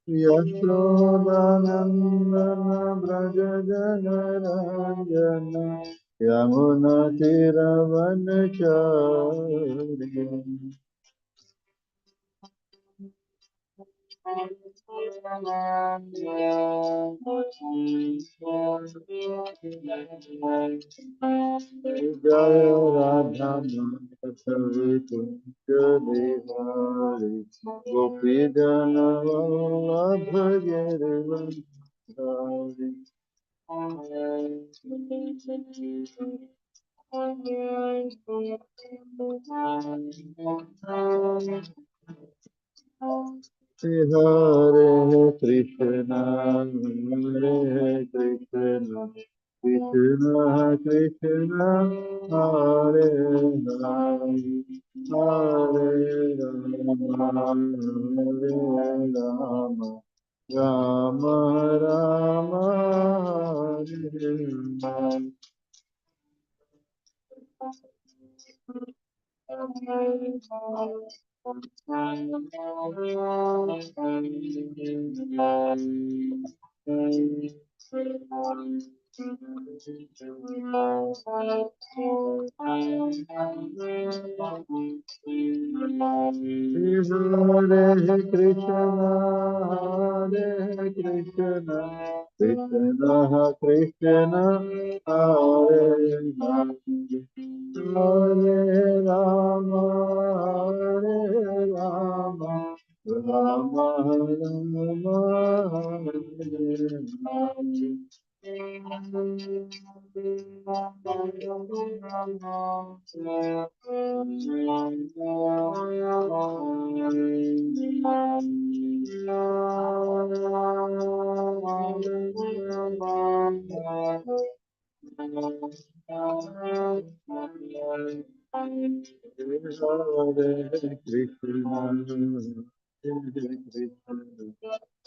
Yashodanandana Braja Janaranjana Yamuna Tiravanachari. Jaya Radha Savitunja Bihari Gopijana Vallabha Giridhari. Hare Krishna, Hare Krishna, Krishna Krishna, Hare Hare, Hare Rama, Hare Rama, Rama Rama, Hare Hare. Hare Krishna, Hare Krishna, Krishna Krishna, Hare Hare, Hare Rama, Hare Rama, Rama Rama, Hare Krishna, Krishna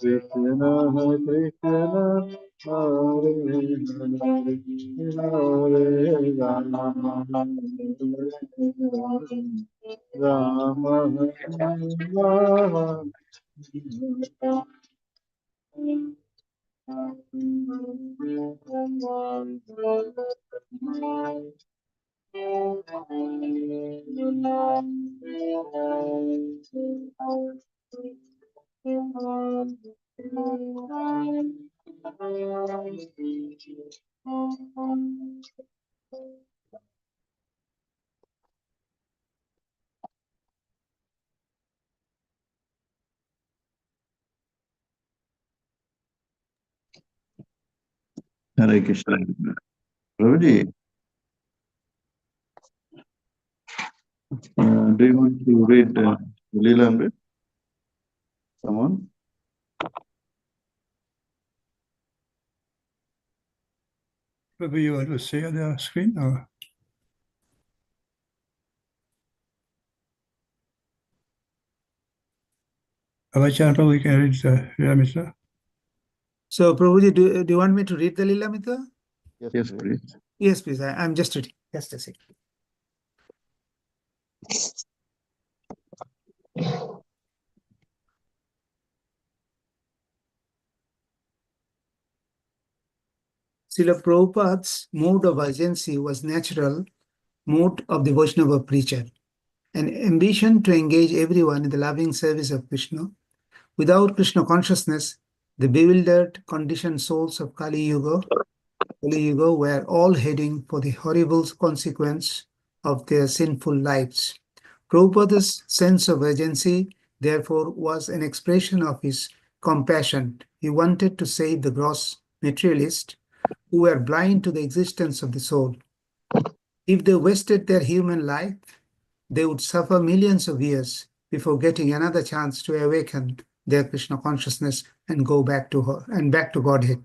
Krishna, Hare Hare, Hare Rama, Rama Rama. Hare Krishna. Prabhuji, do you want to read Leela Amrit? Someone? Prabhu, you want to share the screen or? Avachan, Prabhu, you can read the Leela. So, Prabhuji, do you want me to read the Leela Mitra? Yes, please. Yes, please. I'm just reading. Just a second. Srila Prabhupada's mode of urgency was natural mode of the Vaishnava preacher, an ambition to engage everyone in the loving service of Krishna. Without Krishna consciousness, the bewildered, conditioned souls of Kali Yuga were all heading for the horrible consequence of their sinful lives. Prabhupada's sense of urgency, therefore, was an expression of his compassion. He wanted to save the gross materialists who were blind to the existence of the soul. If they wasted their human life, they would suffer millions of years before getting another chance to awaken their Krishna consciousness and go back to Godhead.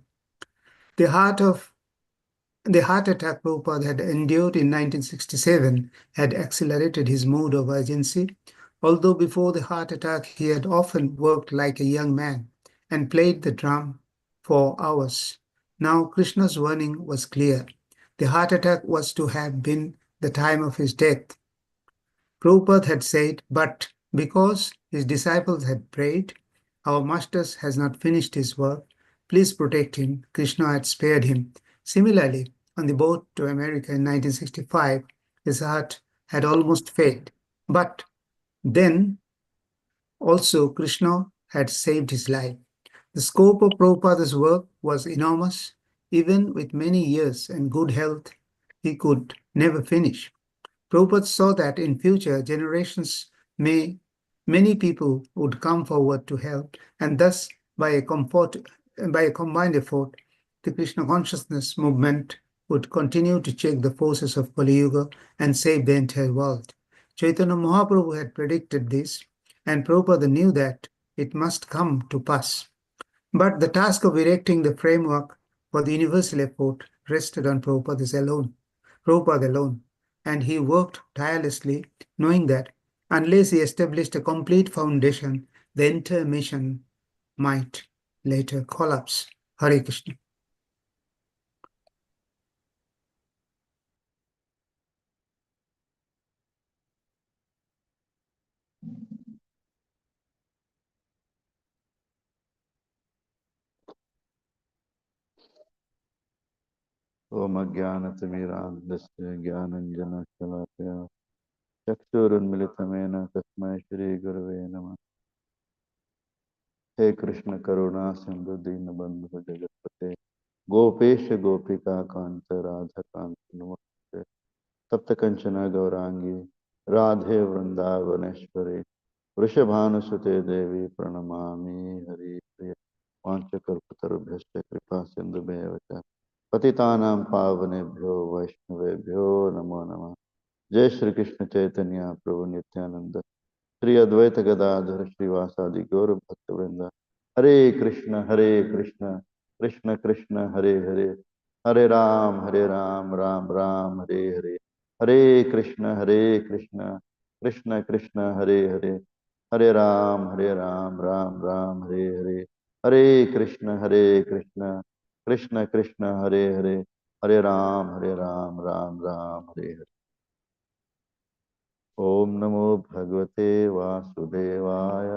The heart attack Prabhupada had endured in 1967 had accelerated his mood of urgency. Although before the heart attack he had often worked like a young man and played the drum for hours. Now Krishna's warning was clear. The heart attack was to have been the time of his death. Prabhupada had said, but because his disciples had prayed, our master has not finished his work. Please protect him. Krishna had spared him. Similarly, on the boat to America in 1965, his heart had almost failed. But then also Krishna had saved his life. The scope of Prabhupada's work was enormous. Even with many years and good health, he could never finish. Prabhupada saw that in future generations many people would come forward to help, and thus by a combined effort, the Krishna consciousness movement would continue to check the forces of Kali Yuga and save the entire world. Chaitanya Mahaprabhu had predicted this, and Prabhupada knew that it must come to pass. But the task of erecting the framework for the universal effort rested on Prabhupada alone, and he worked tirelessly, knowing that unless he established a complete foundation, the entire mission might later collapse. Hare Krishna. ओम अज्ञानतिमिरान्धस्य ज्ञानञ्जनशलाकया चक्षुरुन्मिलितमेन तस्मै श्रीगुरवे नमः। हे कृष्ण करुणा सिंधु दीनबन्धु जगत्पते गोपेश गोपिका कांत राधा कांत नमस्ते। तप्त कंचना गौरांगी राधे वृंदावनेश्वरी वृषभानुसुते देवी प्रणमामि हरिप्रिय। वाञ्छकल्पतरुभ्यश्च कृपा सिन्धुभ्येव च पतितानां पावनेभ्यो वैष्णवेभ्यो नमो नमः। जय श्री कृष्ण चैतन्य प्रभु नित्यानंद श्री अद्वैत गदाधर श्रीवासादि गौर भक्तवृंद। हरे कृष्ण कृष्ण कृष्ण हरे हरे, हरे राम राम राम हरे हरे। हरे कृष्ण कृष्ण कृष्ण हरे हरे, हरे राम राम राम हरे हरे। हरे कृष्ण कृष्ण कृष्ण हरे हरे, हरे राम राम राम हरे हरे। ओम नमो भगवते वासुदेवाय।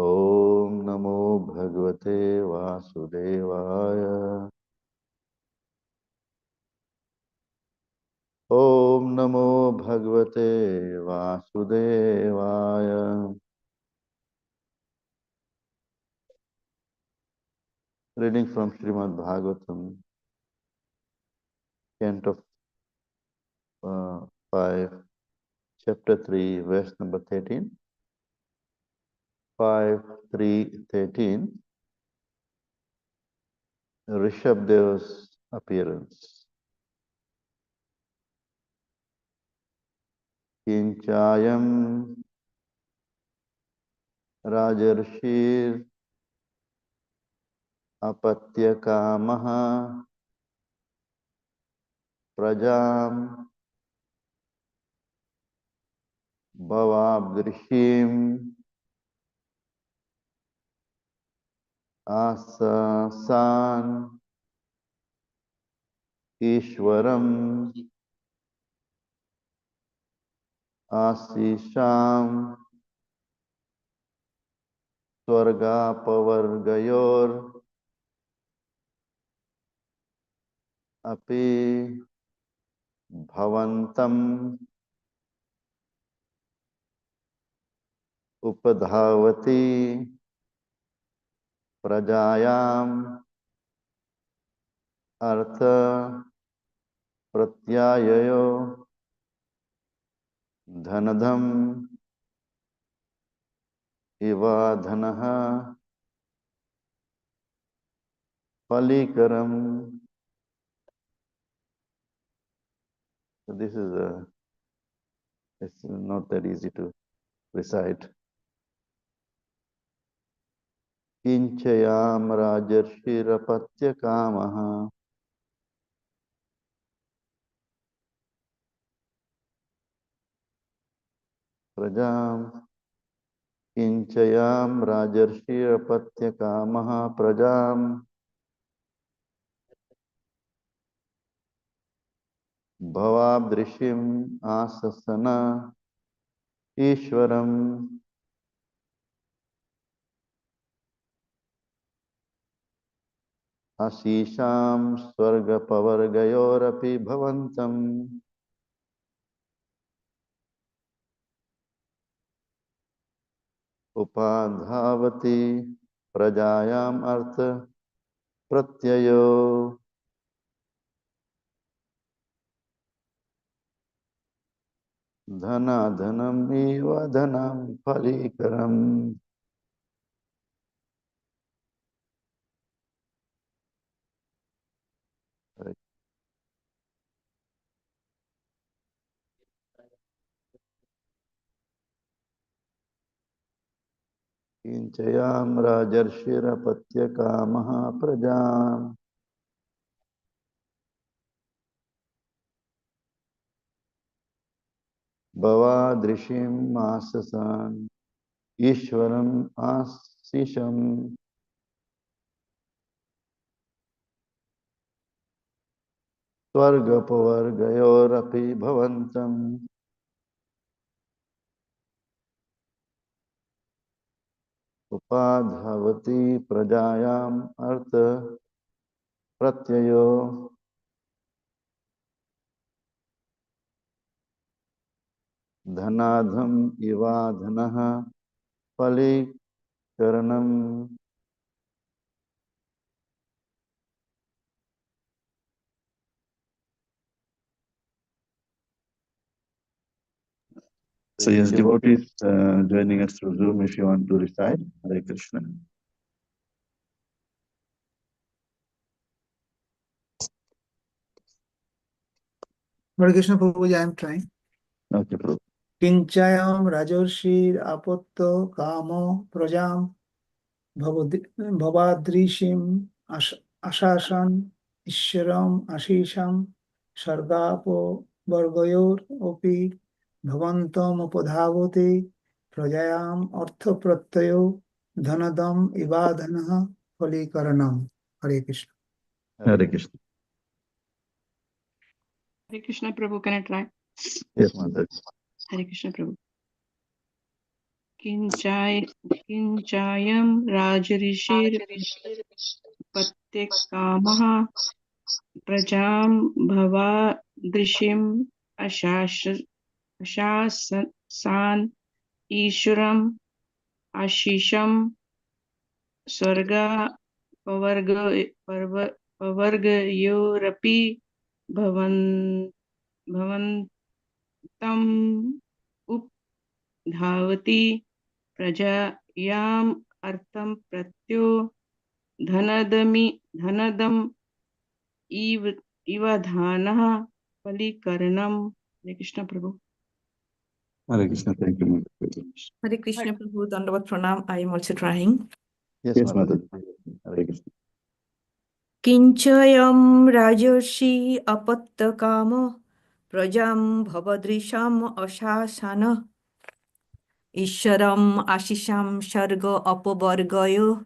ओम नमो भगवते वासुदेवाय। ओम नमो भगवते वासुदेवाय। Reading from Srimad Bhagavatam, Canto 5, Chapter 3, verse number 13. 5:3:13. Rishabdev's appearance. Kinchayam Rajarshir Apatyakamaha Prajam Bhavabdrishim Asasan Ishwaram Asisham Swargapavargayor Api Bhavantam Upadhavati Prajayam Artha Pratyayayo Dhanadham Iva Dhanaha Palikaram. So this is it's not that easy to recite. Kinchayam Rajarshirapatya Kamaha. Prajam Kinchayam Rajarshirapatya Kamaha Prajam भवादृशिम् आससन ईश्वरम् आशीषां स्वर्गपवर्गयोरपि भवन्तम् उपाधावति प्रजायाम् अर्थ प्रत्ययो धनाधनम् इव धनं फलीकरम्। किंचयाम राजर्षिरपत्यकामः प्रजाम् भवादृशिम् आससान् ईश्वरम् आशीषम् स्वर्गपवर्गयोरपि भवन्तम् उपाधावति प्रजायाम् अर्थ प्रत्ययो धनाधम Eva धनः फलीकरणम्। So yes, devotees joining us through Zoom, if you want to recite Hare Krishna. Hare Krishna Prabhuji, I am trying. Okay, Prabhu. Kinchayam Rajorshir Apotto Kamo Prajam Bhavadrishim Ashashan Ishram Ashisham Sargapo Vargayor Opi Bhavantam Upadhavati Prajayam Artha Pratyayo Dhanadam Ivadhanaha Falikaranam. Hare Krishna. Hare Krishna. Hare Krishna Prabhu, can I try? Yes, Mother. Hare Krishna Prabhu. Kinchayam Rajarishir Patyakamah Prajam Bhava Drishim Ashasan Ishuram Ashisham Swarga Pavargayorapi Bhavantam Updhavati Prajayam Artham Pratyo Dhanadam Ivadhanaha Palikaranam. Hare Krishna Prabhu. Hare Krishna. Thank you, Mother. Hare Krishna Prabhu, Dandavat Pranam. I am also trying. Yes, Mother. Hare Krishna. Kinchayam Rajarshi Apattakamo Prajam Bhavadrisham Ashasana Isharam Ashisham Sharga Apavargayo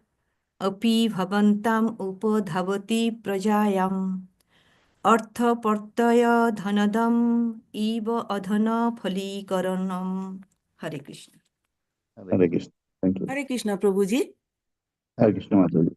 Api Bhavantam Upadhavati Prajayam Artha Partaya Dhanadam Eva Adhana Phalikaranam. Hare Krishna. Hare Krishna. Thank you. Hare Krishna Prabhuji. Hare Krishna, Mother.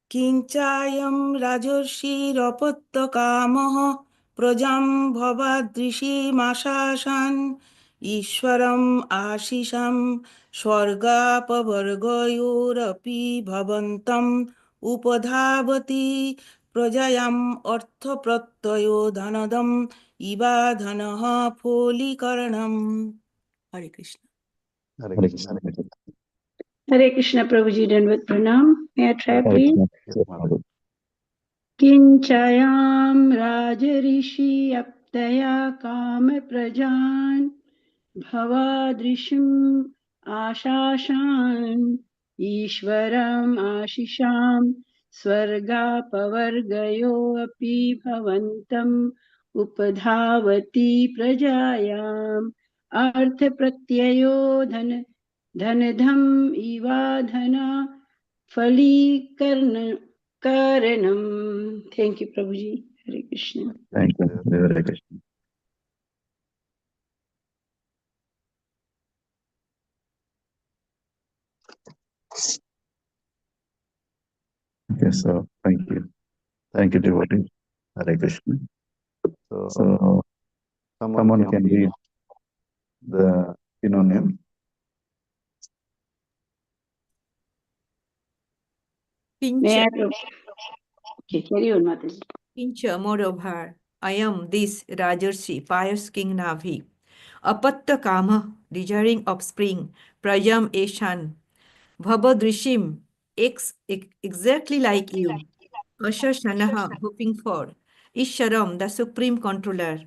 Kinchayam Rajorshirapattakamaha Prajam Bhavadrishimashashan Ishwaram Ashisham Swargapavargayorapi Bhavantam Upadhavati Prajayam Artha Pratyayo Dhanadam Ivadhanaha Pholikaranam. Hare Krishna. Hare Krishna. Hare Krishna Prabhuji, Dandavat Pranam. May I try, Hare please? Krishna. Yes, Mother. Kinchayam Rajarishi Aptaya Kama Prajan Bhavadrishim Ashashan Ishwaram Ashisham Swarga Pavargayo Api Bhavantam Upadhavati Prajayam Artha Pratyayo Dhanadham Ivadhana Falikaranam. Thank you, Prabhuji. Hare Krishna. Thank you. Hare Krishna. Okay, so thank you. Thank you, devotee. Hare Krishna. So someone can read the synonym. May Pincha, I? Okay, carry on, Mataji. pincha, moreover, I am this Rajarshi, pious King Navi. Apatta Kama, desiring offspring, Prajam Eshan, Bhabadrishim, exactly like you. Asha Shanaha, hoping for. Isharam, the supreme controller.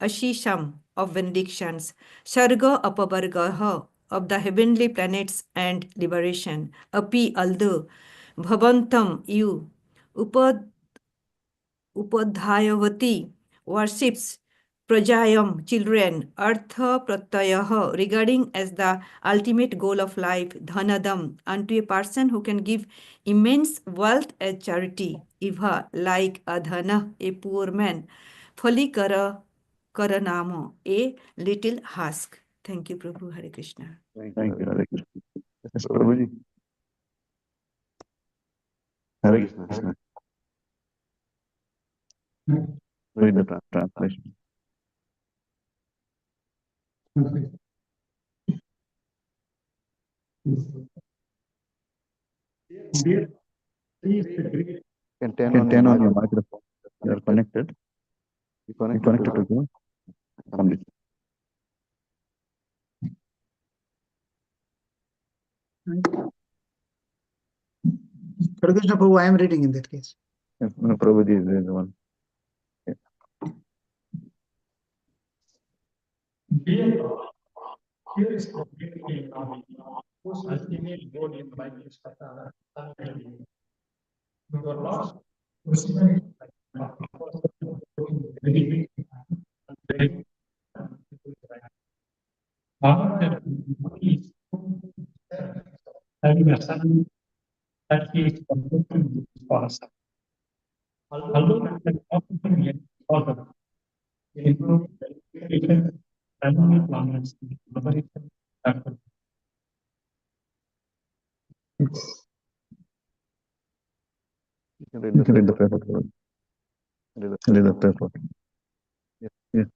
Ashisham, of benedictions. Sarga Apavargaha, of the heavenly planets and liberation. Api Aldo, Bhavantam, you. Upad Upadhyayavati worships Prajayam, children, Artha Pratyayah, regarding as the ultimate goal of life, Dhanadam, unto a person who can give immense wealth as charity, Iva, like Adhana, a poor man, Phalikara Karanama, a little husk. Thank you, Prabhu. Hare Krishna. Thank you, Hare Krishna. Yes, Prabhuji. Hare Krishna. Read the translation. Can turn on your microphone. You are connected. You connected to the complete. Hare Krishna Prabhu, I am reading in that case. Yes, no, Prabhuji is the one. Here is the beauty of whose ultimate goal in life is your lost personally very big is having a son that he is completely past. Although that can often get further, improve education, family planners, collaboration, and You can read the paper. Read the paper. Yes. Yes.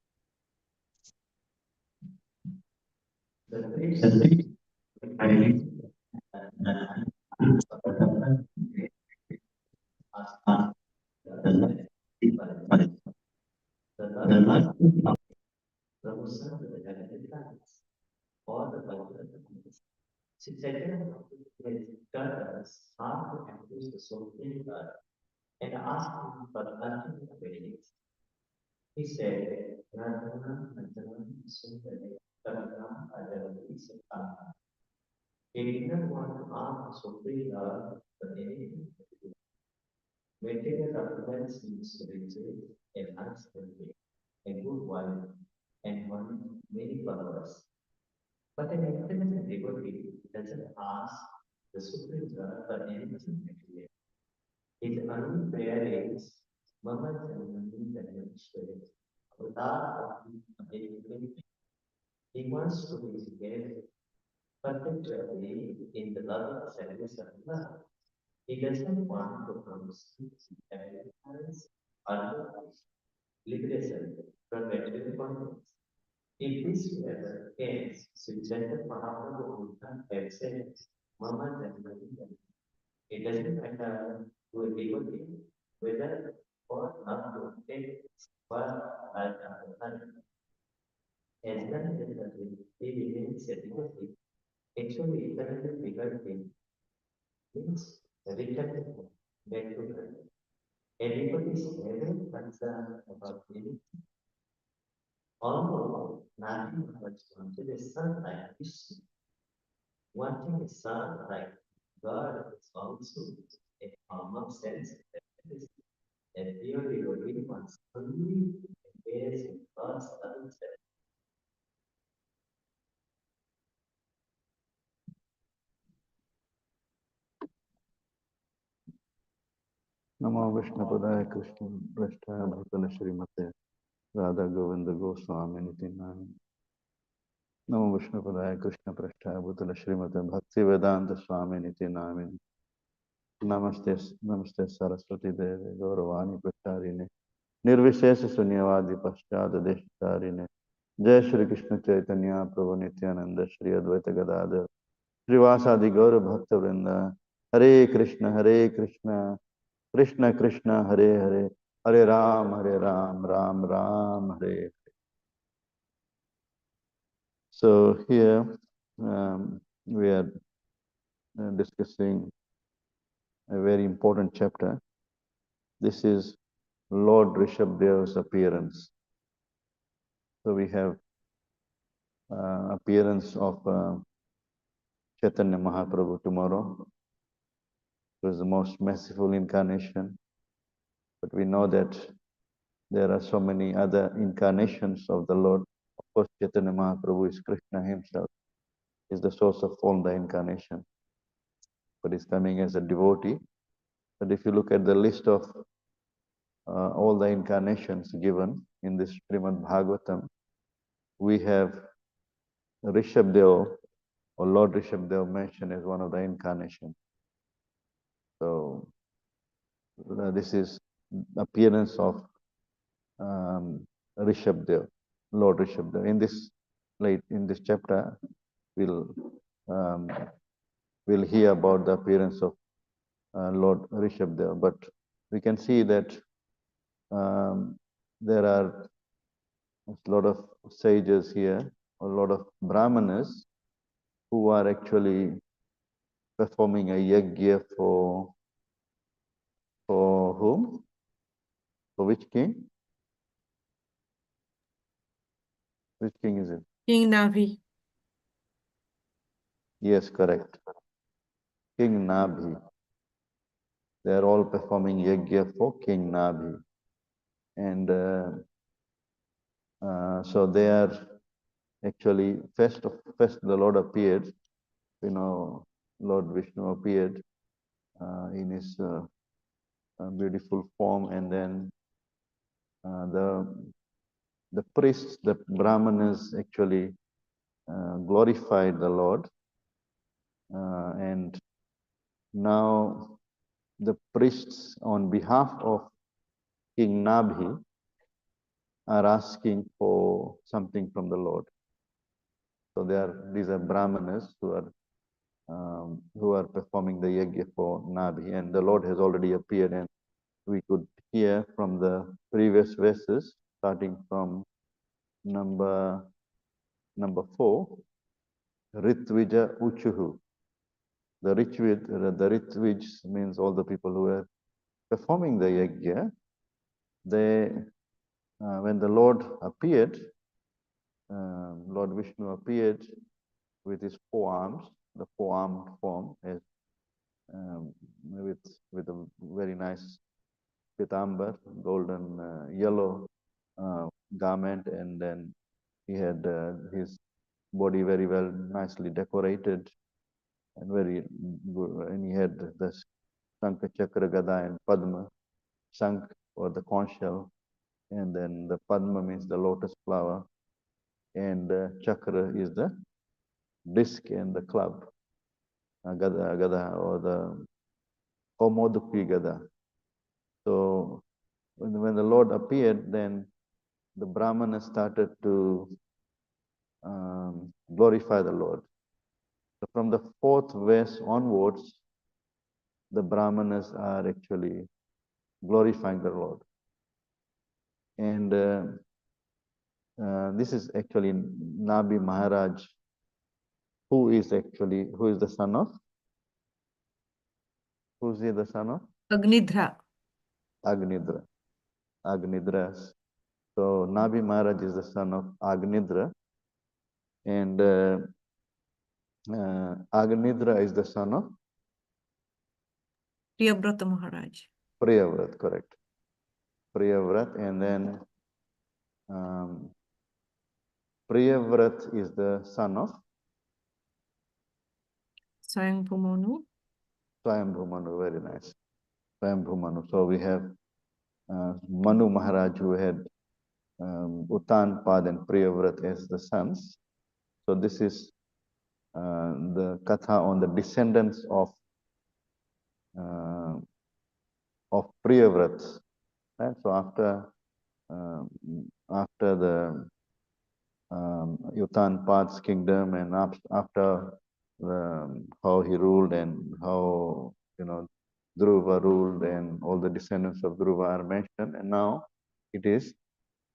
Namo Vishnupadaya Krishna Prasthaya Bhutala Srimate Radha Govinda Goswami Niti Nami. Namo Vishnupadaya Krishna Prasthaya Bhutala Srimate Bhakti Vedanta Swami Niti Nami. Namaste Saraswati Devi Gauravani Pracharine Nirvishesha Sunyavadi Paschada Deshitarine Jai Shri Krishna Chaitanya Prabhu Nityananda Shri Advaita Gadadhar Srivasadi Gaura Bhakta Vrinda Hare Krishna Krishna Krishna Hare Hare Hare Ram Ram Ram Hare. So here we are discussing a very important chapter. This is Lord Rishabhdeva's appearance. So we have appearance of Chaitanya Mahaprabhu tomorrow. It was the most merciful incarnation. But we know that there are so many other incarnations of the Lord. Of course, Chaitanya Mahaprabhu is Krishna himself, is the source of all the incarnation. But he's coming as a devotee. But if you look at the list of all the incarnations given in this Srimad Bhagavatam, we have Rishabhdeva or Lord Rishabhdeva mentioned as one of the incarnations. So this is appearance of Rishabhdeva, Lord Rishabhdeva. In this chapter, we'll hear about the appearance of Lord Rishabhdeva. But we can see that there are a lot of sages here, a lot of brahmanas who are actually performing a yajna for whom? For which king? Which king is it? King Navi. Yes, correct. King Nabhi. They are all performing yajna for King Nabhi. And so they are actually, first the Lord appeared, Lord Vishnu appeared in his beautiful form, and then the priests, the brahmanas actually glorified the Lord, and now the priests on behalf of King Nabhi are asking for something from the Lord. So these are brahmanas who are performing the yajna for Nabhi, and the Lord has already appeared, and we could hear from the previous verses, starting from number 4, Ritvija Uchuhu. The Ritvij means all the people who are performing the yajna. They, when the Lord appeared, Lord Vishnu appeared with his 4 arms, the 4-armed form, as with a very nice pitambar, golden yellow garment, and then he had his body very well, nicely decorated, and very good. And he had the Shankha, Chakra, Gada, and Padma. Shankh or the conch shell, and then the Padma means the lotus flower, and Chakra is the disc and the club. Gada or the Komodupi Gada. So when the Lord appeared, then the Brahmanas started to glorify the Lord. So from the 4th verse onwards, the Brahmanas are actually glorifying the Lord. And this is actually Nabi Maharaj, who is the son of? Who's he the son of? Agnidra. Agnidra. Agnidra. So Nabi Maharaj is the son of Agnidra, and Agnidra is the son of Priyavrata Maharaj. Priyavrat, correct. Priyavrat, and then Priyavrat is the son of Swayambhu Manu. Swayambhu Manu, very nice. Swayambhu Manu. So we have Manu Maharaj, who had Uttanpad and Priyavrat as the sons. So this is the katha on the descendants of Priyavrat. Right? So after the Uttanpad's kingdom, and after how he ruled and how Dhruva ruled, and all the descendants of Dhruva are mentioned, and now it is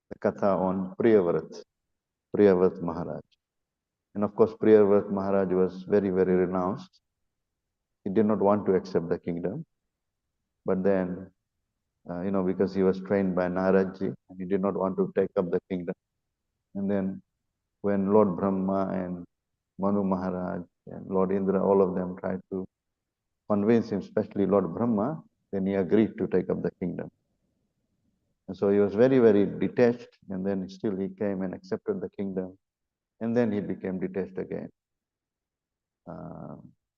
the katha on Priyavrat Maharaj. And of course, Priyavrat Maharaj was very, very renounced. He did not want to accept the kingdom, but then, because he was trained by Naradji, and he did not want to take up the kingdom. And then, when Lord Brahma and Manu Maharaj and Lord Indra, all of them tried to convince him, especially Lord Brahma, then he agreed to take up the kingdom. And so he was very, very detached, and then still he came and accepted the kingdom, and then he became detached again.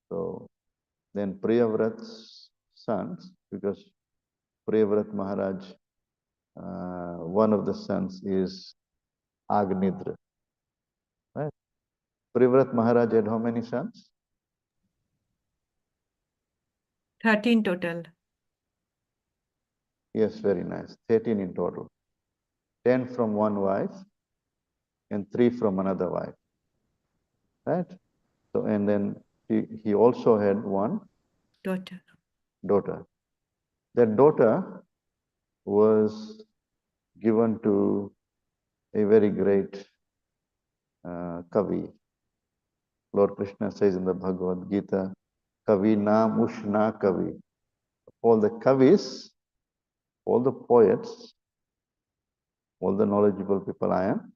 So then Priyavrat's sons, because Priyavrat Maharaj, one of the sons is Agnidra. Right? Priyavrat Maharaj had how many sons? 13 total. Yes, very nice. 13 in total. 10 from one wife and 3 from another wife. Right? So, and then he also had one daughter. That daughter was given to a very great Kavi. Lord Krishna says in the Bhagavad Gita, Kavi Nam Ushna Kavi. All the Kavis, all the poets, all the knowledgeable people, I am.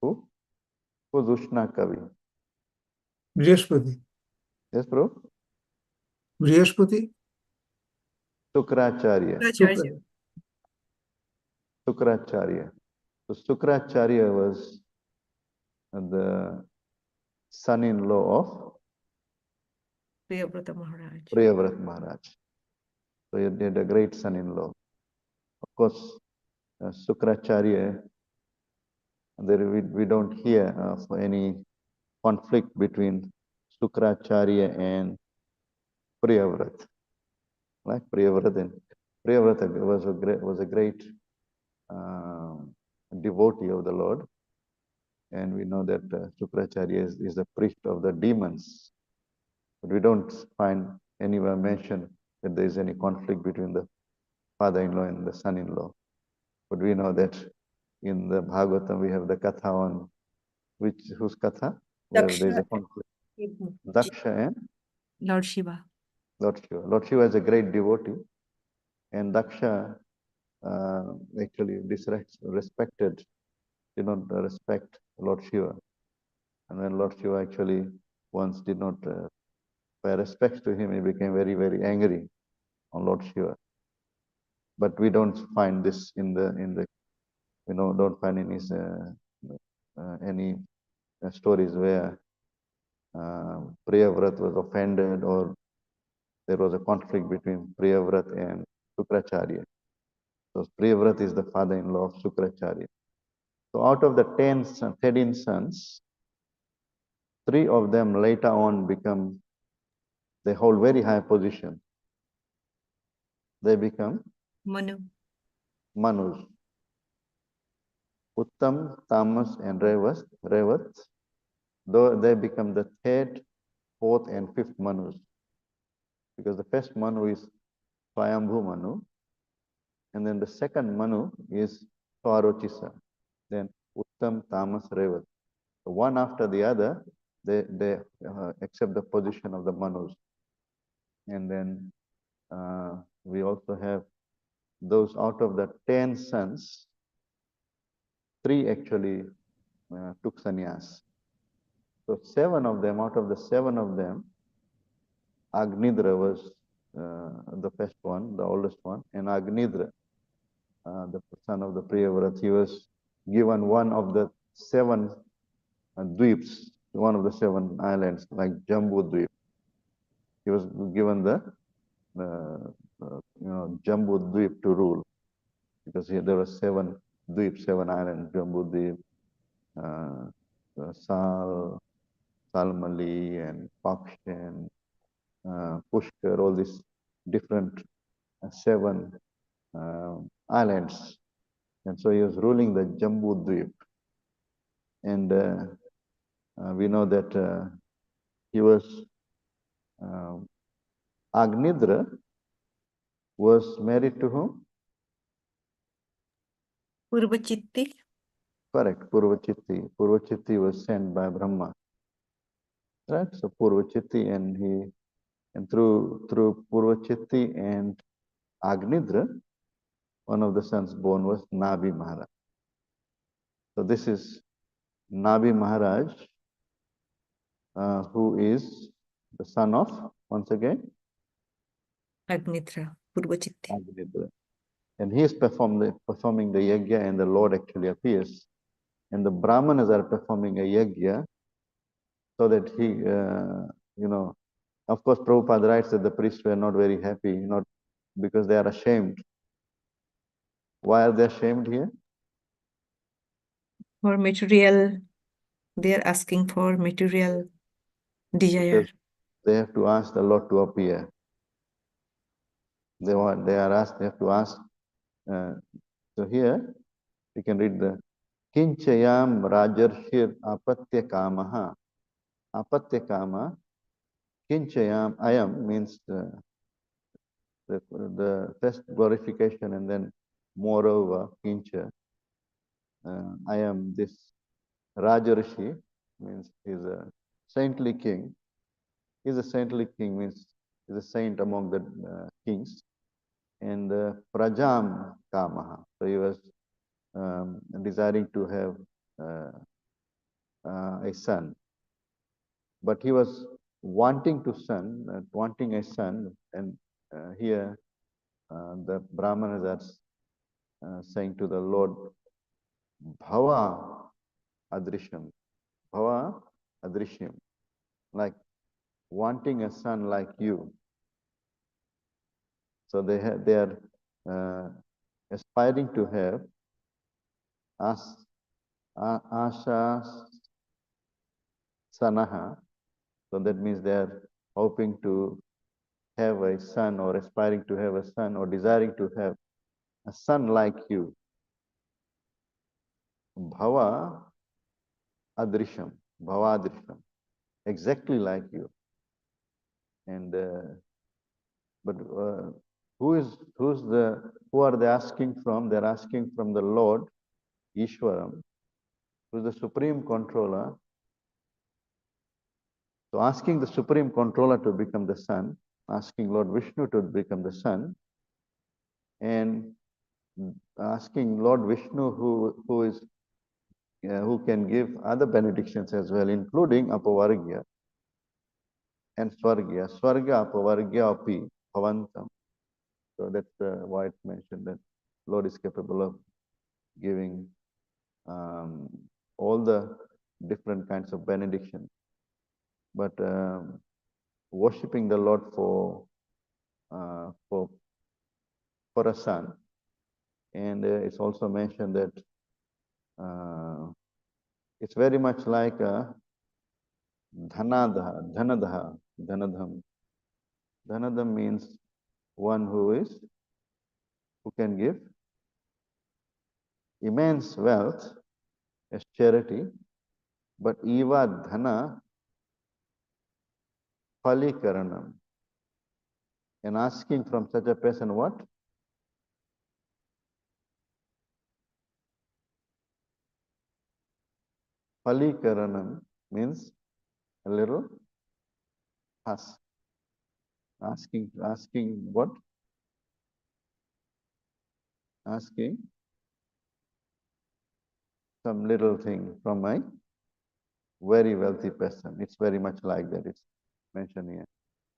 Who? Who's Ushna Kavi? Brihaspati. Yes, bro? Brihaspati. Sukracharya. Sukracharya. So Sukracharya was the son-in-law of Priyavrat Maharaj. So he had a great son-in-law. Of course, Sukracharya, we don't hear of any conflict between Sukracharya and Priyavrat. Like Priyavrat was a great devotee of the Lord. And we know that Sukracharya is the priest of the demons. But we don't find anywhere mentioned that there is any conflict between the father-in-law and the son-in-law. But we know that in the Bhagavatam we have the katha on whose katha? Where there is a conflict. Daksha and Lord Shiva. Lord Shiva. Lord Shiva is a great devotee, and Daksha actually disrespected, did not respect Lord Shiva. And when Lord Shiva actually once did not pay respects to him, he became very, very angry on Lord Shiva. But we don't find this don't find any stories where Priyavrat was offended or there was a conflict between Priyavrat and Sukracharya. So Priyavrat is the father-in-law of Sukracharya. So out of the 13 sons, 3 of them later on they hold very high position. They become Manus. Uttam, Tamas, and Revat, though they become the 3rd, 4th, and 5th Manus. Because the first Manu is Swayambhu Manu, and then the second Manu is Swarochisa. Then Uttam, Tamas, Revat. So one after the other, they accept the position of the Manus. And then we also have those out of the 10 sons, 3 actually took sannyas. So 7 of them, out of the 7 of them, Agnidra was the first one, the oldest one, and Agnidra, the son of the Priyavrat, he was given one of the 7 dweeps, one of the 7 islands, like Jambu Dweep. He was given the Jambu Dweep to rule, because there were 7 Dweeps, 7 islands: Jambu Dweep, Salmali, and Pakshan, Pushkar, all these different 7 islands. And so he was ruling the Jambu Dweep. And we know that he was, Agnidra was married to whom? Purvachitti. Correct, Purvachitti. Purvachitti was sent by Brahma. Right? So Purvachitti, and through Purvachitti and Agnidra, one of the sons born was Nabi Maharaj. So this is Nabi Maharaj, who is the son of, once again, Agnitra. Purvachitti. Agnidra. And he is performing the yajna, and the Lord actually appears. And the Brahmanas are performing a yajna so that he, of course, Prabhupada writes that the priests were not very happy, not because they are ashamed. Why are they ashamed here? For material, they are asking for material desire. Because they have to ask the Lord to appear. They have to ask. So here we can read the Kinchayam Rajarshir Apatya Kamaha. Apatya Kama. Kinchayam Ayam means the first glorification, and then moreover Kincha. I am this Rajarshi, means he's a saintly king. He's a saintly king, means he's a saint among the kings. And Prajam Kamaha. So he was desiring to have a son. But he was wanting a son, and here the Brahmanas are saying to the Lord, Bhava Adrishyam. Bhava Adrishyam. Like wanting a son like you. So they are aspiring to have Asha Sanaha. So that means they are hoping to have a son, or aspiring to have a son, or desiring to have a son like you. Bhava Adrisham. Bhava Adrisham. Exactly like you. And but who are they asking from? They're asking from the Lord Ishwaram, who is the supreme controller. So asking the supreme controller to become the son, asking Lord Vishnu to become the son, and asking Lord Vishnu who can give other benedictions as well, including Apavargya and Swargya. Swarga Apavargya api bhavantam. So that's why it's mentioned that Lord is capable of giving all the different kinds of benediction. But worshipping the Lord for a son, and it's also mentioned that it's very much like a dhanadham. Dhanadham means one who can give immense wealth as charity, but eva dhana palikaranam. And asking from such a person what? Palikaranam means a little husk. Asking what? Asking some little thing from a very wealthy person. It's very much like that. It's mentioned here.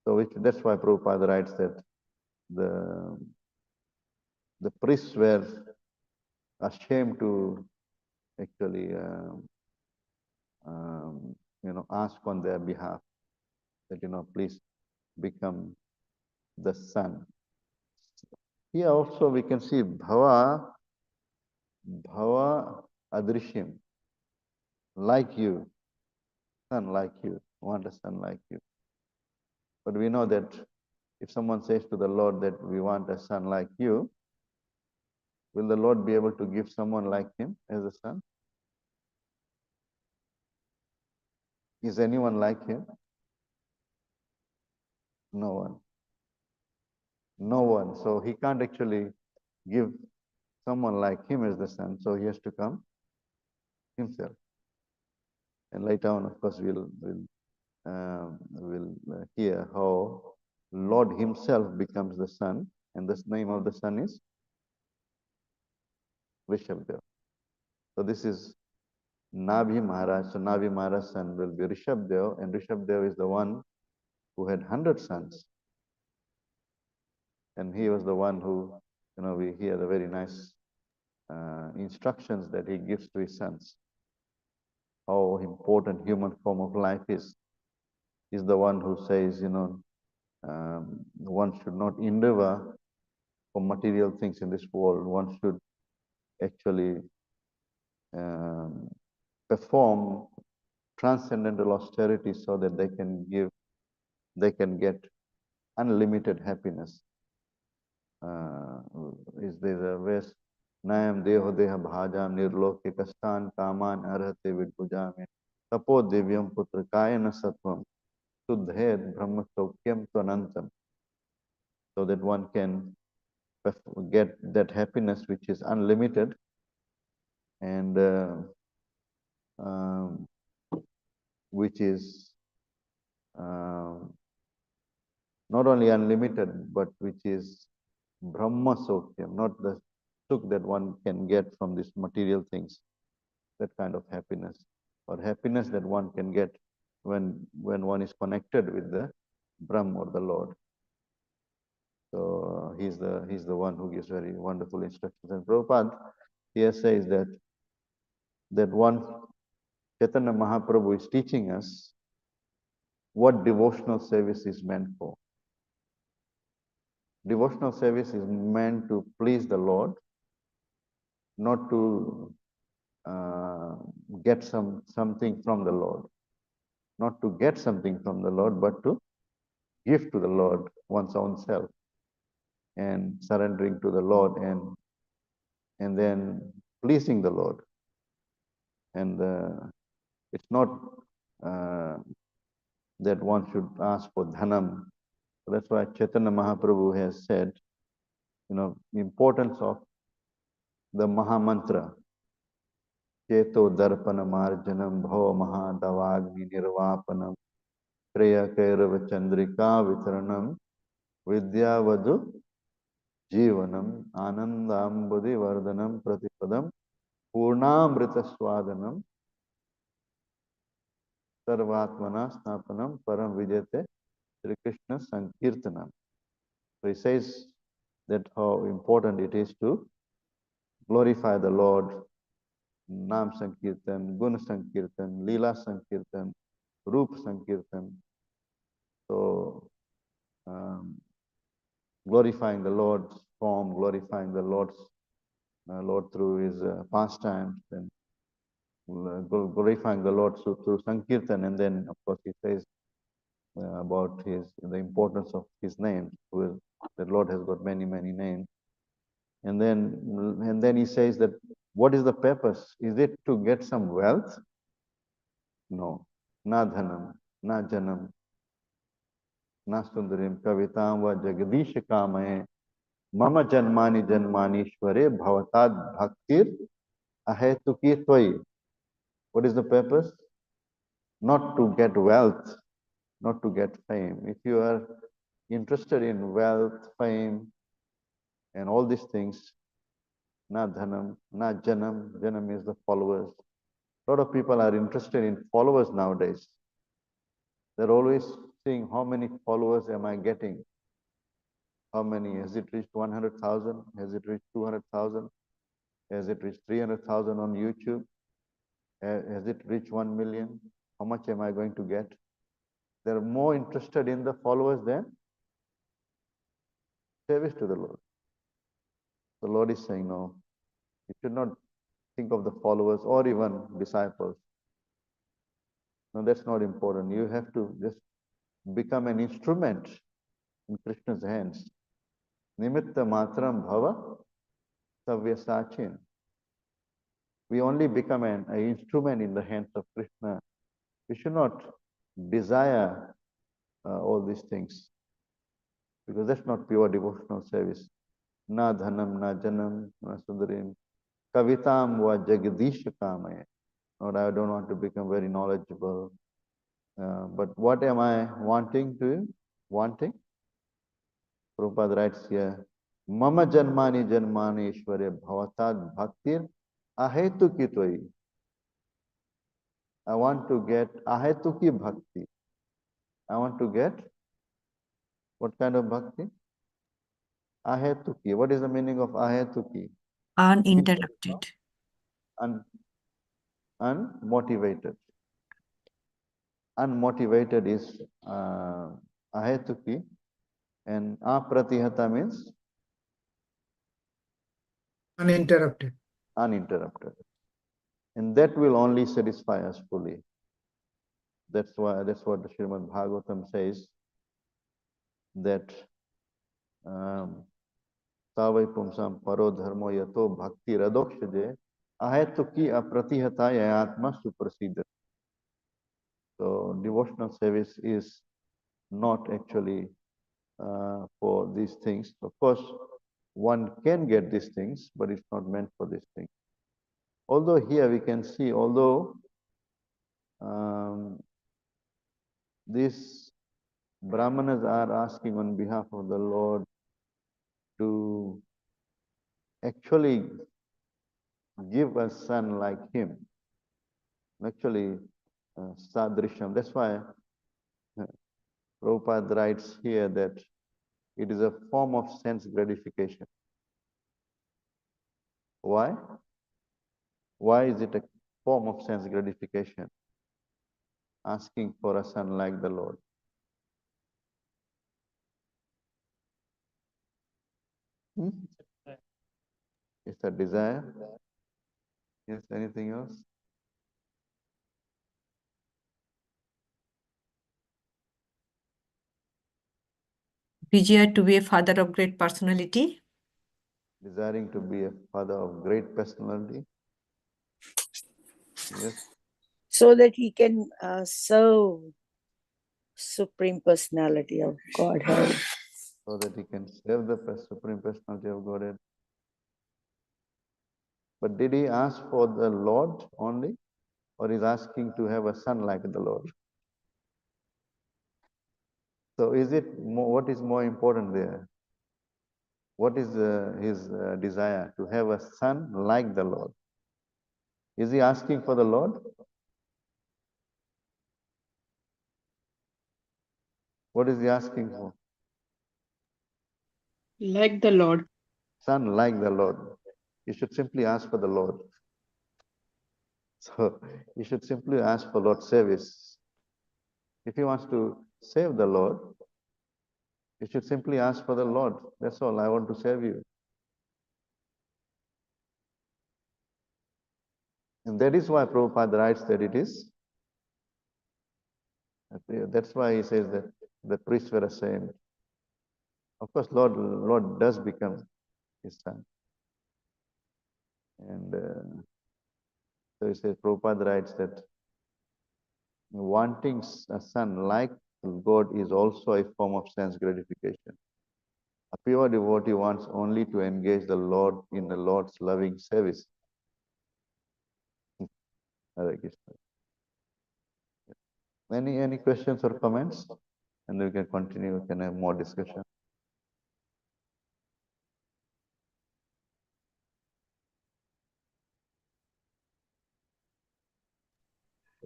So that's why Prabhupada writes that the priests were ashamed to actually ask on their behalf that please become the sun. Here also we can see bhava adrishyam, like you, sun like you, want a son like you. But we know that if someone says to the Lord that we want a son like you, will the Lord be able to give someone like him as a son? Is anyone like him? No one. No one. So he can't actually give someone like him as the son. So he has to come himself. And later on, of course, we'll hear how Lord himself becomes the son, and the name of the son is Rishabdev. So this is Nabhi Maharaj. So Nabhi Maharaj's son will be Rishabdev, and Rishabdev is the one who had 100 sons. And he was the one who, we hear the very nice instructions that he gives to his sons. How important human form of life is. He's the one who says, one should not endeavor for material things in this world. One should actually perform transcendental austerity so that they can get unlimited happiness. Is there a verse? Nayam deho deha bhajam nirloke kastan kaman arhate vidbujame tapo divyam putra kayana sattvam suddhed brahma sokyam tvanantam. So that one can get that happiness which is unlimited and which is not only unlimited, but which is Brahma Sokyam, not the sukh that one can get from these material things, that kind of happiness, or happiness that one can get when one is connected with the Brahma or the Lord. So he's the one who gives very wonderful instructions. And Prabhupada here says that one Chaitanya Mahaprabhu is teaching us what devotional service is meant for. Devotional service is meant to please the Lord, not to get something from the Lord. Not to get something from the Lord, but to give to the Lord one's own self and surrendering to the Lord and then pleasing the Lord. And it's not that one should ask for dhanam. That's why Chaitanya Mahaprabhu has said, the importance of the Maha Mantra. Cheto darpana marjanam bhava mahadavagni nirvapanam preya kairava chandrika vitranam vidyavadu jivanam anandambudi vardhanam pratipadam purnamrita swadanam sarvatmana snapanam param vijate Sri Krishna Sankirtanam. So he says that how important it is to glorify the Lord, Nam Sankirtan, Guna Sankirtan, Leela Sankirtan, Rup Sankirtan. So glorifying the Lord's form, glorifying the Lord through his pastimes, and glorifying the Lord through Sankirtan. And then, of course, he says about the importance of his name. The Lord has got many, many names. And then he says that what is the purpose? Is it to get some wealth? No. Na dhanam, na janam, na sundarim kavitam va jagadish kamaye mama janmani janmanishware bhavatad bhaktir ahetuki tvai. What is the purpose? Not to get wealth, not to get fame. If you are interested in wealth, fame, and all these things, na dhanam, na janam. Janam is the followers. A lot of people are interested in followers nowadays. They're always seeing how many followers am I getting? How many? Has it reached 100,000? Has it reached 200,000? Has it reached 300,000 on YouTube? Has it reached 1 million? How much am I going to get? They're more interested in the followers than service to the Lord. The Lord is saying, no, you should not think of the followers or even disciples. No, that's not important. You have to just become an instrument in Krishna's hands. Nimitta matram bhava savyasachin. We only become an instrument in the hands of Krishna. We should not desire all these things, because that's not pure devotional service. Na dhanam, na janam, na sundarim, kavitam va jagadisha kamaya. Or I don't want to become very knowledgeable. But what am I wanting to? Wanting? Prabhupada writes here, Mama janmani janmani ishwarya bhavatad bhaktir ahetuki tvai. I want to get ahetuki bhakti. I want to get what kind of bhakti? Ahetuki. What is the meaning of ahetuki? Uninterrupted. Unmotivated. Unmotivated is ahetuki, and apratihata means Uninterrupted. uninterrupted. And that will only satisfy us fully. That's what the Srimad Bhagavatam says, that Savai pumsam paro dharmo yato bhakti radokshaje ahetuki apratihata yayatma suprasiddha. So devotional service is not actually for these things. Of course, one can get these things, but it's not meant for these things. Although here we can see, although these Brahmanas are asking on behalf of the Lord to actually give a son like him, actually sadrisham. That's why Prabhupada writes here that it is a form of sense gratification. Why? Why is it a form of sense gratification? Asking for a son like the Lord. It's a desire. Yes, anything else? Desire to be a father of great personality. Desiring to be a father of great personality. Yes. So that he can serve Supreme Personality of Godhead. So that he can serve the Supreme Personality of Godhead. But did he ask for the Lord only? Or is asking to have a son like the Lord? So is it more, what is more important there? What is his desire? To have a son like the Lord. Is he asking for the Lord? What is he asking for? Like the Lord. Son like the Lord. You should simply ask for the Lord. So you should simply ask for Lord's service. If he wants to save the Lord, you should simply ask for the Lord. That's all. I want to serve you. And that is why Prabhupada writes that it is. That's why he says that the priests were ashamed. Of course, Lord does become his son. And so he says, Prabhupada writes that wanting a son like God is also a form of sense gratification. A pure devotee wants only to engage the Lord in the Lord's loving service. Hare Krishna. Any questions or comments? And we can continue, we can have more discussion.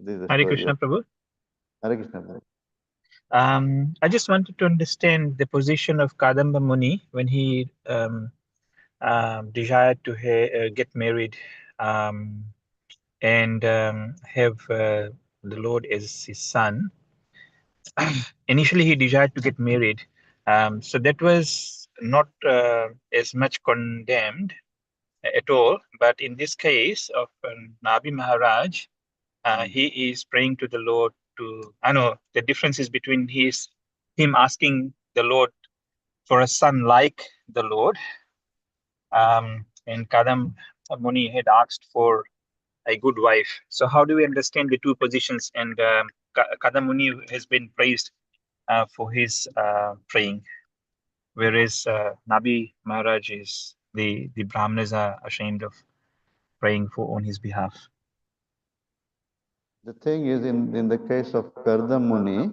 This is the Hare story Krishna, of Prabhu. Hare Krishna. Hare. I just wanted to understand the position of Kadamba Muni when he desired to get married and have the Lord as his son. Initially, he desired to get married. So that was not as much condemned at all. But in this case of Nabi Maharaj, he is praying to the Lord to. I know the difference is between him asking the Lord for a son like the Lord, and Kadam Muni had asked for a good wife. So how do we understand the two positions? And Kadam Muni has been praised for his praying, whereas Nabi Maharaj is the Brahmanas are ashamed of praying for on his behalf. The thing is, in the case of Karda Muni,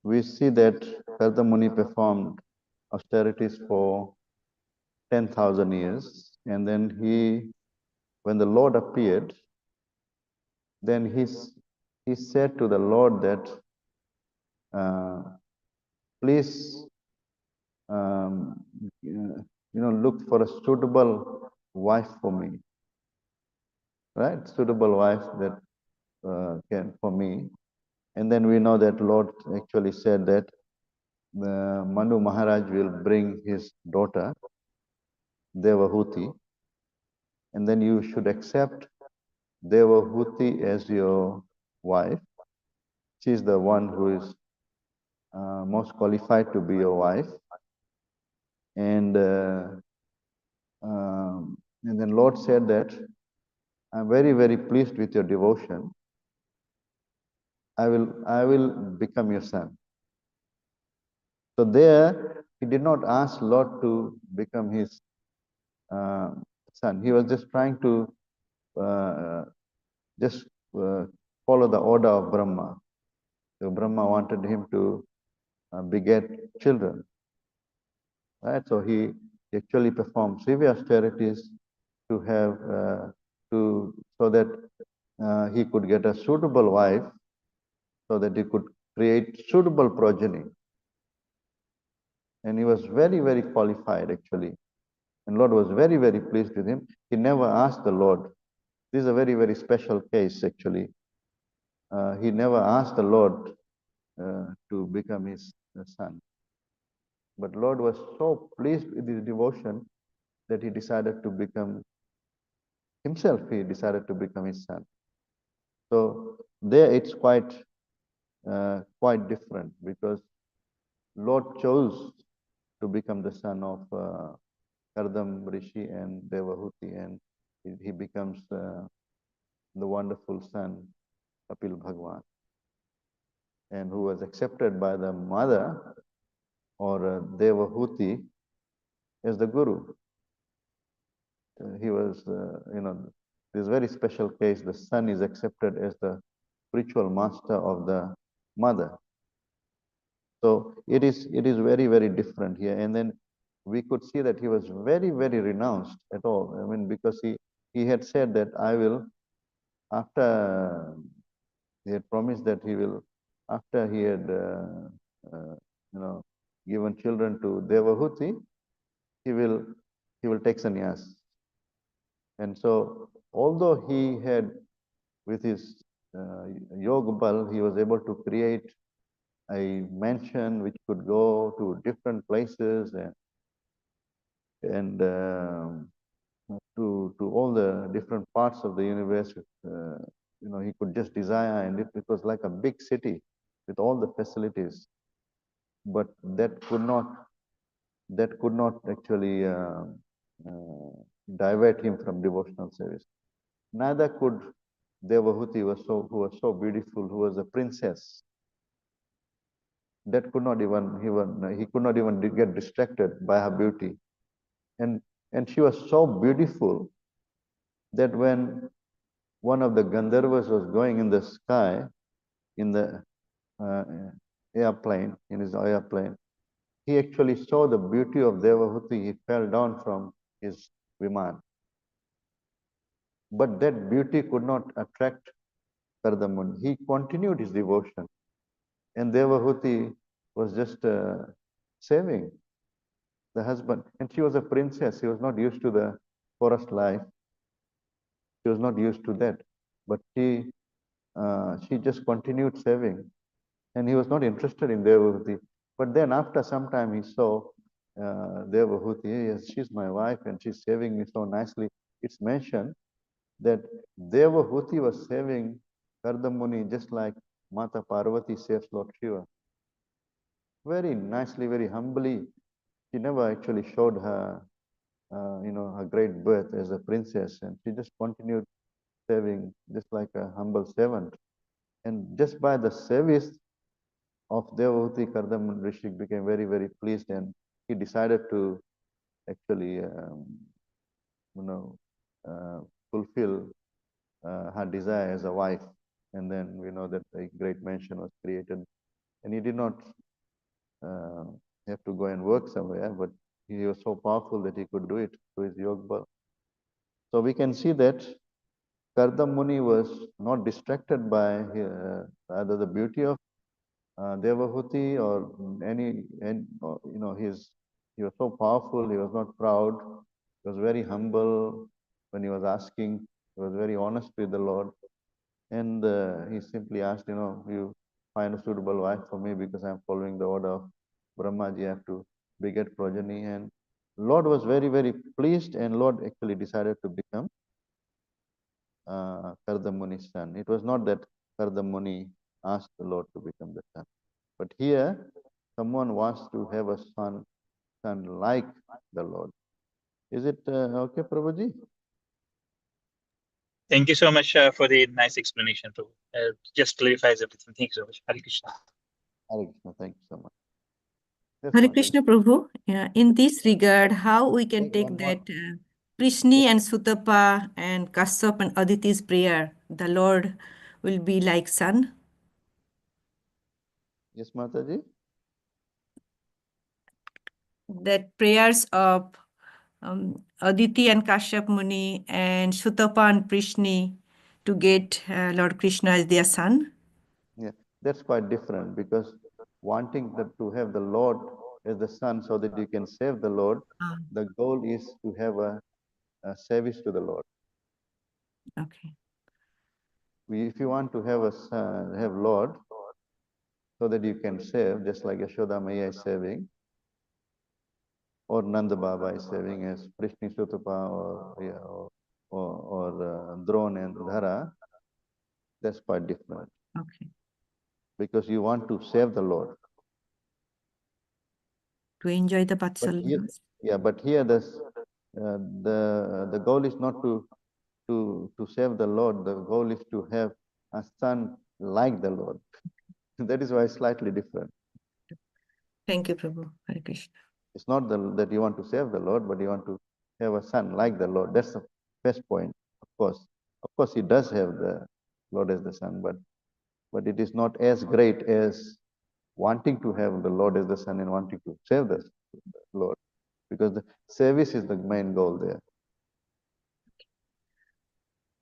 we see that Karda Muni performed austerities for 10,000 years, and then when the Lord appeared, then he said to the Lord that, please, look for a suitable wife for me, right? Suitable wife that can for me. And then we know that Lord actually said that Manu Maharaj will bring his daughter Devahuti, and then you should accept Devahuti as your wife. She is the one who is most qualified to be your wife. And then Lord said that, I'm very, very pleased with your devotion. I will become your son. So there, he did not ask Lord to become his son. He was just trying to just follow the order of Brahma. So Brahma wanted him to beget children, right? So he actually performed severe austerities to have so that he could get a suitable wife, so that he could create suitable progeny. And he was very, very qualified actually. And Lord was very, very pleased with him. He never asked the Lord. This is a very, very special case actually. He never asked the Lord to become his son. But Lord was so pleased with his devotion that he decided to become himself. He decided to become his son. So there it's quite different, because Lord chose to become the son of Kardam Rishi and Devahuti, and he becomes the wonderful son, Kapil Bhagwan, and who was accepted by the mother, or Devahuti, as the guru. He was, this very special case, the son is accepted as the spiritual master of the mother. So it is very, very different here. And then we could see that he was very, very renounced at all. I mean, because he had said that I will, after he had promised that he will, after he had, given children to Devahuti, he will take sannyas. And so, although he had, with his yoga bal, he was able to create a mansion which could go to different places and to all the different parts of the universe. He could just desire, and it was like a big city with all the facilities. But that could not actually divert him from devotional service. Neither could Devahuti, who was so beautiful, who was a princess. That could not even he could not even get distracted by her beauty, and she was so beautiful that when one of the Gandharvas was going in the sky, in the airplane, in his airplane, he actually saw the beauty of Devahuti. He fell down from his viman. But that beauty could not attract Kardamuni. He continued his devotion. And Devahuti was just saving the husband. And she was a princess. She was not used to the forest life. She was not used to that. But she just continued saving. And he was not interested in Devahuti. But then after some time he saw Devahuti, yes, she's my wife and she's saving me so nicely. It's mentioned that Devahuti was saving Kardamuni just like Mata Parvati saves Lord Shiva. Very nicely, very humbly. She never actually showed her, her great birth as a princess, and she just continued serving just like a humble servant. And just by the service of Devahuti, Kardamuni Rishi became very, very pleased, and he decided to actually, fulfill her desire as a wife. And then we know that a great mansion was created, and he did not have to go and work somewhere, but he was so powerful that he could do it through his yoga bal. So we can see that Kardam Muni was not distracted by either the beauty of Devahuti or he was so powerful, he was not proud, he was very humble when he was asking, he was very honest with the Lord. And he simply asked, you find a suitable wife for me because I'm following the order of Brahmaji, I have to beget progeny. And Lord was very, very pleased, and Lord actually decided to become Kardam Muni's son. It was not that Kardam Muni asked the Lord to become the son. But here, someone wants to have a son like the Lord. Is it okay, Prabhuji? Thank you so much for the nice explanation, Prabhu. Just clarifies everything. Thank you so much. Hare Krishna. Hare Krishna, thank you so much. Yes, Hare Mataji. Krishna Prabhu, in this regard, how we can Take take one more. that Prishni and Sutapa and Kashyap and Aditi's prayer, the Lord will be like son? Yes, Mataji. That prayers of Aditi and Kashyap Muni and Sutapa and Prishni to get Lord Krishna as their son? Yeah, that's quite different because wanting to have the Lord as the son so that you can save the Lord, the goal is to have a service to the Lord. Okay. If you want to have a son, have Lord, so that you can save, just like Yashoda Maya is saving, or Nanda Baba is saving as Prishni Sutapa or Drone and Dhara, that's quite different. Okay. Because you want to save the Lord. To enjoy the But Vatsalya. here, but here the goal is not to save the Lord. The goal is to have a son like the Lord. That is why it's slightly different. Thank you, Prabhu. Hare Krishna. It's not that you want to save the Lord, but you want to have a son like the Lord. That's the first point, of course. Of course, he does have the Lord as the son, but it is not as great as wanting to have the Lord as the son and wanting to save the Lord, because the service is the main goal there.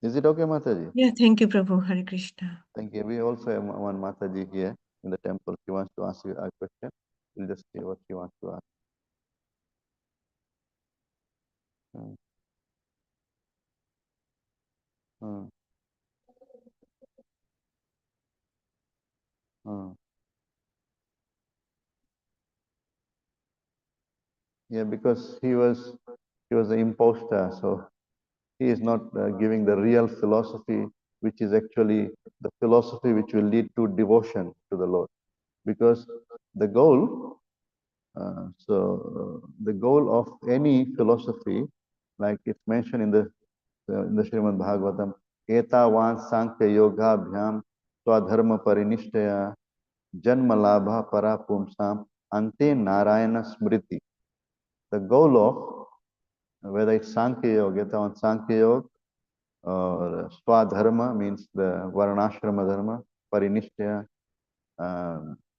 Is it okay, Mataji? Yeah, thank you, Prabhu. Hare Krishna. Thank you. We also have one Mataji here in the temple. She wants to ask you a question. We'll just see what she wants to ask. Hmm. Hmm. Hmm. Yeah, because he was an imposter, so he is not giving the real philosophy, which is actually the philosophy which will lead to devotion to the Lord. Because the goal, the goal of any philosophy, like it's mentioned in the Srimad Bhagavatam, Etavan Sankhya Yoga Bhyam Swadharma Parinishthaya Janma Labha Para Pumsam Ante Narayana Smriti. The goal of whether it's Sankhya Yoga, Etavan Sankhya Yoga, or Swadharma means the Varnashrama Dharma, Parinishthaya.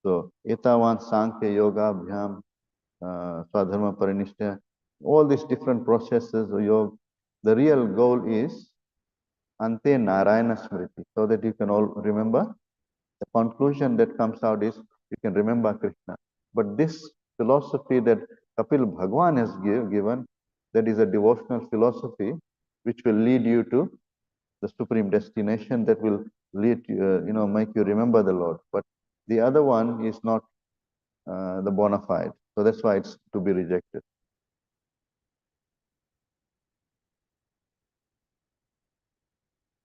So Etavan Sankhya Yoga Bhyam Swadharma Parinishthaya, all these different processes of yoga, the real goal is Ante Narayana Smriti, so that you can all remember. The conclusion that comes out is you can remember Krishna. But this philosophy that Kapil Bhagwan has given, that is a devotional philosophy which will lead you to the supreme destination, that will lead you, make you remember the Lord. But the other one is not the bona fide. So that's why it's to be rejected.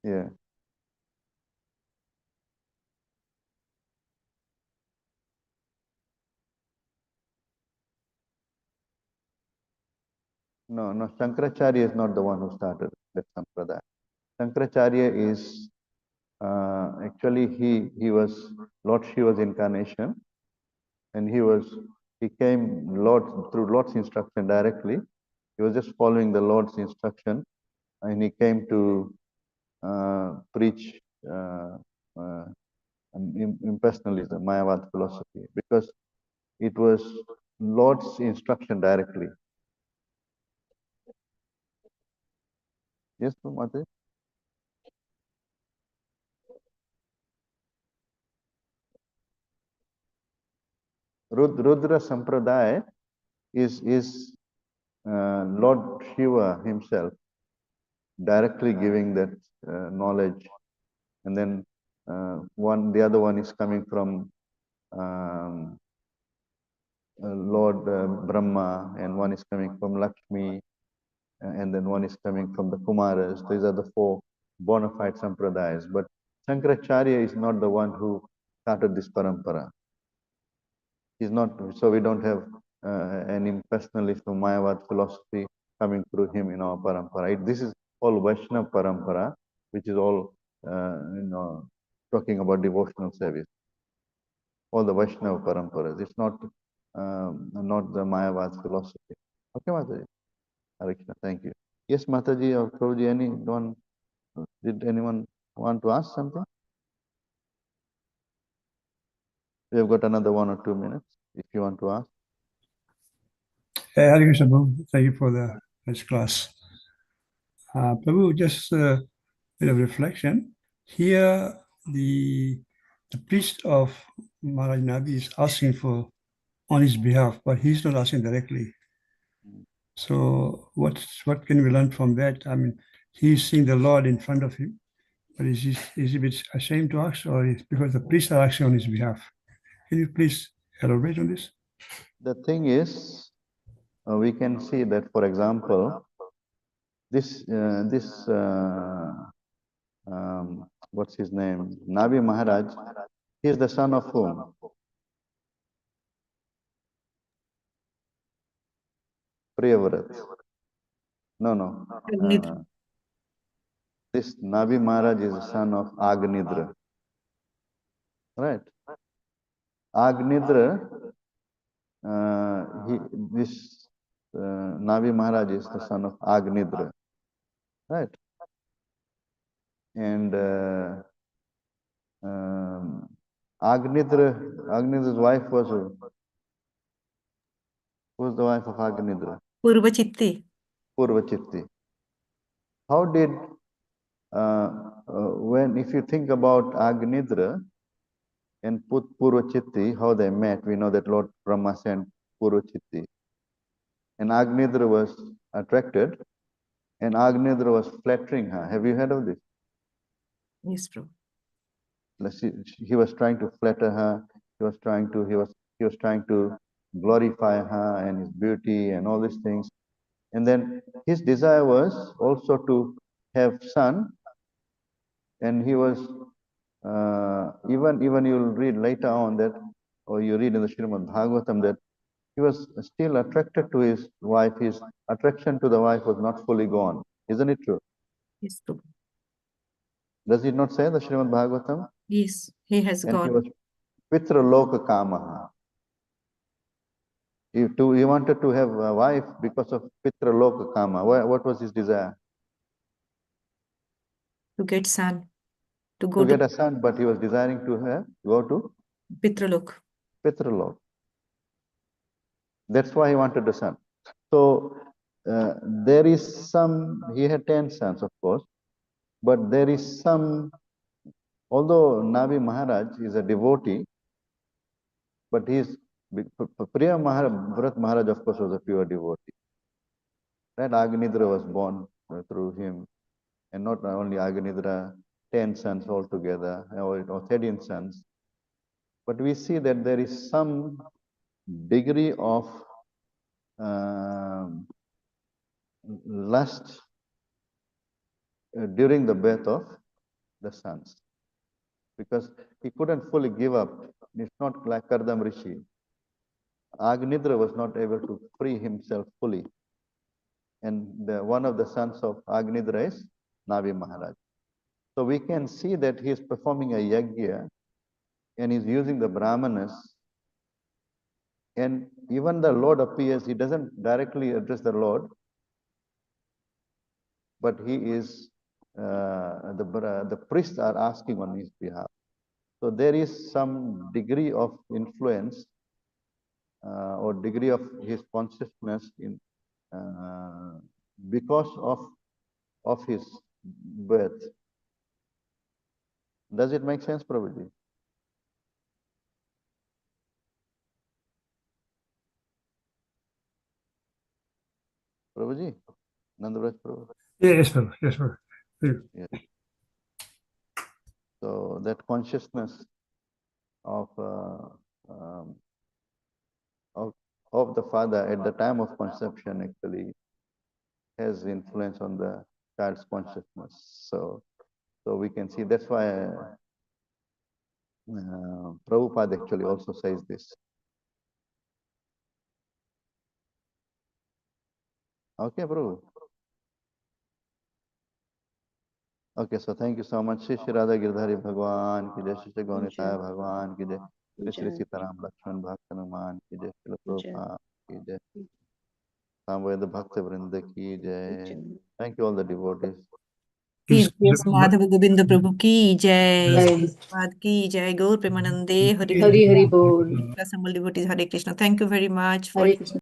Yeah. No, no, Shankaracharya is not the one who started that sampradaya. Shankaracharya is actually he was Lord Shiva's incarnation, and he came through Lord's instruction directly. He was just following the Lord's instruction, and he came to preach impersonalism, Mayavad philosophy, because it was Lord's instruction directly. Yes, Mate? Rudra Sampradaya is Lord Shiva himself directly giving that knowledge, and then the other one is coming from Lord Brahma, and one is coming from Lakshmi, and then one is coming from the Kumaras. These are the four bona fide sampradayas. But Shankaracharya is not the one who started this parampara. He's not, so we don't have an impersonalist or Mayavad philosophy coming through him in our parampara. This is all Vaishnava parampara, which is all talking about devotional service. All the Vaishnava paramparas. It's not the Mayavad philosophy. Okay, Mataji. Hare Krishna, thank you. Yes, Mataji or Prabhuji, did anyone want to ask something? We have got another 1 or 2 minutes if you want to ask. Hare Krishna, Prabhu. Thank you for the nice class. Prabhu, just a bit of reflection. Here, the priest of Maharaj Nabi is asking for on his behalf, but he's not asking directly. So what can we learn from that? I mean, he's seeing the Lord in front of him, but is he a bit ashamed to ask, or is because the priests are asking on his behalf? Can you please elaborate on this? The thing is, we can see that, for example, what's his name? Nabi Maharaj, he is the son of whom? Priyavrat. No. This Nabi Maharaj is the son of Agnidra. Right? Agnidra, Nabi Maharaj is the son of Agnidra. Right? And Agnidra's wife was who? Who was the wife of Agnidra? Purvachitti. Purvachitti. How did, if you think about Agnidra and Purvachitti, how they met, we know that Lord Brahma sent Purvachitti. And Agnidra was attracted, and Agnidra was flattering her. Have you heard of this? Yes, Prabhu. He was trying to flatter her. He was trying to glorify her and his beauty and all these things. And then his desire was also to have son. And he was even you'll read later on that, or you read in the Srimad Bhagavatam that he was still attracted to his wife. His attraction to the wife was not fully gone. Isn't it true? Yes, Prabhu. Does it not say the Srimad Bhagavatam? Yes, he has And got. he was Pitra Loka Kamaha. He wanted to have a wife because of Pitra Loka Kama. What was his desire? To get son. To get a son, but he was desiring to go to Pitralok. Pitralok. That's why he wanted a son. So there is he had 10 sons, of course, but there is although Nabi Maharaj is a devotee, but Priya Bharat Maharaj, of course, was a pure devotee. That Agnidra was born through him, and not only Agnidra, 10 sons altogether, or 13 sons. But we see that there is some degree of lust during the birth of the sons, because he couldn't fully give up. It's not like Kardam Rishi. Agnidra was not able to free himself fully. And one of the sons of Agnidra is Navi Maharaj. So we can see that he is performing a yajna and he's using the brahmanas. And even the Lord appears, he doesn't directly address the Lord, but he is, the priests are asking on his behalf. So there is some degree of influence or degree of his consciousness in because of his birth. Does it make sense, Prabhuji? Prabhuji? Nandavraj Prabhu? Yes, Prabhu. Yes, Prabhu. Yes. So that consciousness of the father at the time of conception actually has influence on the child's consciousness. So we can see that's why Prabhupada actually also says this. Okay, Prabhu. Okay, so thank you so much. Shri Shri Radha Girdhari Bhagwan ki jai, Shri Shri Gaunitaya Bhagwan ki jai, Shri Shri Sitaram Lakshman Bhakta Hanuman ki jai, Shri Prabhupada ki jai, Samveda Bhakta Vrinda ki jai. Thank you all the devotees. Is- Madhava Govinda Prabhu ki jai, Jai. Prabhupada ki jai, Gaur Premanande, Hare Hari Hari Bol. Krishna, devotees, Hare Krishna. Thank you very much for Hare Krishna.